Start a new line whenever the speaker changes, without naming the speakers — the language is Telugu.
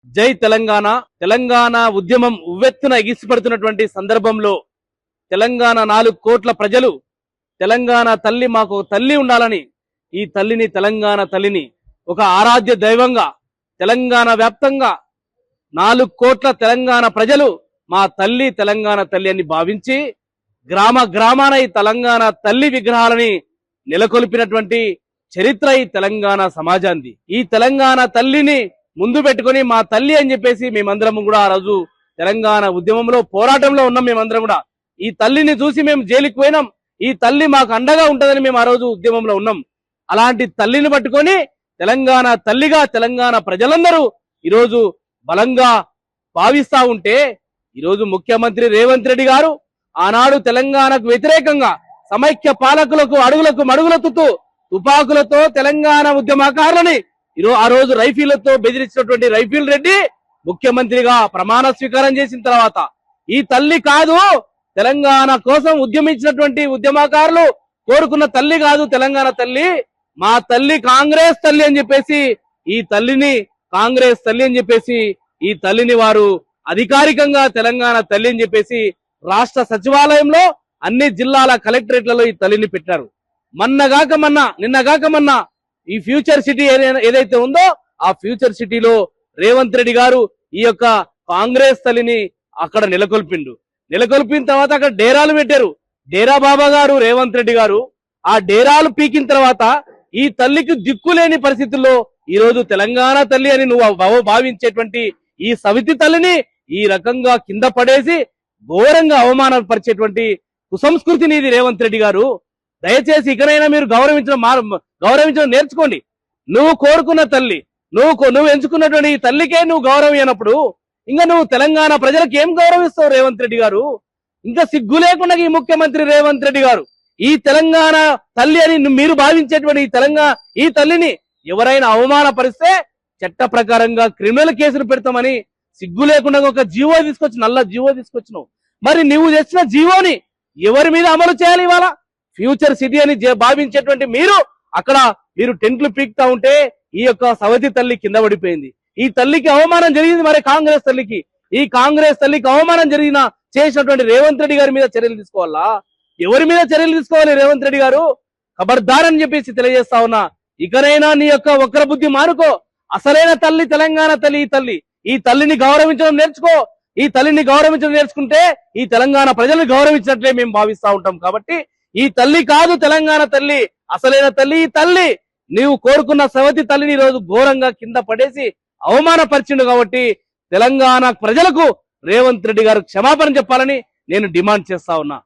జై తెలంగాణ. తెలంగాణ ఉద్యమం ఉవ్వెత్తున ఎగిసిపడుతున్నటువంటి సందర్భంలో తెలంగాణ 4 కోట్ల ప్రజలు తెలంగాణ తల్లి మాకు తల్లి ఉండాలని, ఈ తల్లిని తెలంగాణ తల్లిని ఒక ఆరాధ్య దైవంగా తెలంగాణ వ్యాప్తంగా 4 కోట్ల తెలంగాణ ప్రజలు మా తల్లి తెలంగాణ తల్లి అని భావించి గ్రామ గ్రామాన ఈ తెలంగాణ తల్లి విగ్రహాలని నెలకొల్పినటువంటి చరిత్ర ఈ తెలంగాణ సమాజాన్ని. ఈ తెలంగాణ తల్లిని ముందు పెట్టుకొని మా తల్లి అని చెప్పేసి మేమందరం కూడా ఆ రోజు తెలంగాణ ఉద్యమంలో పోరాటంలో ఉన్నాం. మేమందరం కూడా ఈ తల్లిని చూసి మేము జైలుకి పోయినాం. ఈ తల్లి మాకు అండగా ఉంటదని మేము ఆ రోజు ఉద్యమంలో ఉన్నాం. అలాంటి తల్లిని పట్టుకొని తెలంగాణ తల్లిగా తెలంగాణ ప్రజలందరూ ఈరోజు బలంగా భావిస్తా ఉంటే, ఈరోజు ముఖ్యమంత్రి రేవంత్ రెడ్డి గారు ఆనాడు తెలంగాణకు వ్యతిరేకంగా సమైక్య పాలకులకు అడుగులకు మడుగులెత్తుతూ తుపాకులతో తెలంగాణ ఉద్యమకారులని ఆ రోజు రైఫిళ్లతో బెదిరించినటువంటి రైఫిల్ రెడ్డి ముఖ్యమంత్రిగా ప్రమాణ స్వీకారం చేసిన తర్వాత ఈ తల్లి కాదు, తెలంగాణ కోసం ఉద్యమించినటువంటి ఉద్యమకారులు కోరుకున్న తల్లి కాదు తెలంగాణ తల్లి, మా తల్లి కాంగ్రెస్ తల్లి అని చెప్పేసి ఈ తల్లిని కాంగ్రెస్ తల్లి అని చెప్పేసి ఈ తల్లిని వారు అధికారికంగా తెలంగాణ తల్లి అని చెప్పేసి రాష్ట్ర సచివాలయంలో అన్ని జిల్లాల కలెక్టరేట్లలో ఈ తల్లిని పెట్టారు. నిన్నగాక మొన్న ఈ ఫ్యూచర్ సిటీ ఏదైతే ఉందో ఆ ఫ్యూచర్ సిటీలో రేవంత్ రెడ్డి గారు ఈ యొక్క కాంగ్రెస్ తల్లిని అక్కడ నెలకొల్పిన తర్వాత అక్కడ డేరాలు పెట్టారు. డేరా బాబా గారు రేవంత్ రెడ్డి గారు ఆ డేరాలు పీకిన తర్వాత ఈ తల్లికి దిక్కులేని పరిస్థితుల్లో ఈ రోజు తెలంగాణ తల్లి అని నువ్వు భావించేటువంటి ఈ సవితి తల్లిని ఈ రకంగా కింద పడేసి ఘోరంగా అవమానపరిచేటువంటి కుసంస్కృతిని ఇది రేవంత్ రెడ్డి గారు. దయచేసి ఇకనైనా మీరు గౌరవించడం నేర్చుకోండి. నువ్వు కోరుకున్న తల్లి, నువ్వు ఎంచుకున్నటువంటి ఈ తల్లికే నువ్వు గౌరవం ఇవ్వనప్పుడు ఇంకా నువ్వు తెలంగాణ ప్రజలకు ఏం గౌరవిస్తావు రేవంత్ రెడ్డి గారు? ఇంకా సిగ్గు లేకుండా ఈ ముఖ్యమంత్రి రేవంత్ రెడ్డి గారు ఈ తెలంగాణ తల్లి అని మీరు భావించేటువంటి ఈ తల్లిని ఎవరైనా అవమానపరిస్తే చట్ట ప్రకారంగా క్రిమినల్ కేసులు పెడతామని సిగ్గు లేకుండా ఒక జీవో నల్ల జీవో తీసుకొచ్చినావు. మరి నువ్వు తెచ్చిన జీవోని ఎవరి మీద అమలు చేయాలి? ఇవాళ ఫ్యూచర్ సిటీ అని భావించేటువంటి మీరు టెంట్లు పీక్తా ఉంటే ఈ యొక్క సవతి తల్లి కింద పడిపోయింది. ఈ తల్లికి అవమానం జరిగింది. మరి ఈ కాంగ్రెస్ తల్లికి అవమానం చేసినటువంటి రేవంత్ రెడ్డి గారి మీద చర్యలు తీసుకోవాలా? ఎవరి మీద చర్యలు తీసుకోవాలి రేవంత్ రెడ్డి గారు? ఖబర్దార్ అని చెప్పేసి తెలియజేస్తా ఉన్నా. ఇకనైనా నీ యొక్క వక్ర బుద్ధి మానుకో. అసలైన తల్లి తెలంగాణ తల్లి. ఈ తల్లిని గౌరవించడం నేర్చుకో. ఈ తల్లిని గౌరవించడం నేర్చుకుంటే ఈ తెలంగాణ ప్రజల్ని గౌరవించినట్లే మేము భావిస్తా ఉంటాం. కాబట్టి ఈ తల్లి కాదు తెలంగాణ తల్లి, అసలైన తల్లి ఈ తల్లి. నీవు కోరుకున్న సవతి తల్లిని ఈ రోజు ఘోరంగా కింద పడేసి అవమానపరిచిండు. కాబట్టి తెలంగాణ ప్రజలకు రేవంత్ రెడ్డి గారు క్షమాపణ చెప్పాలని నేను డిమాండ్ చేస్తా ఉన్నా.